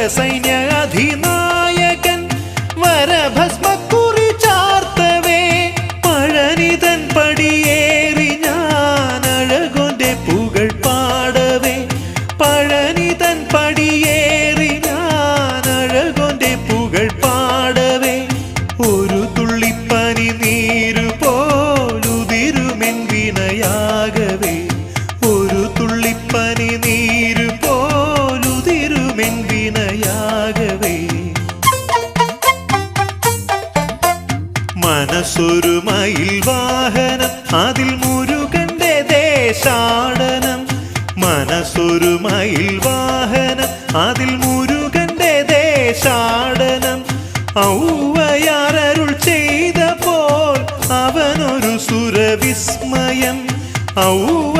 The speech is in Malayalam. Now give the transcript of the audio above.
സൈന്യ അധിനായകൻ വരഭസ്മക്കുറി ചാർത്തവേ പഴനിതൻ പടിയേറി ഞാൻ അഴകോന്റെ പുകൾ പാടവേ പഴനിതൻ പടിയേറി ഞാൻ അഴകോന്റെ പുകൾ പാടവേ ഒരു തുള്ളിപ്പനി നീരു പോലുതിരുമെൻ വിനയാകവേ ഒരു തുള്ളിപ്പനി നീരു പോലുതിരുമെൻ വിനയാകവേ മനസ്സൊരു മയിൽ വാഹനം അതിൽ മുരുകന്റെ ദേശാടനം മനസ്സൊരു മയിൽ വാഹനം അതിൽ മുരുകന്റെ ദേശാടനം ഔവയാരരുൾ ചെയ്ത പോൽ അവനൊരു സുരവിസ്മയം ഔവ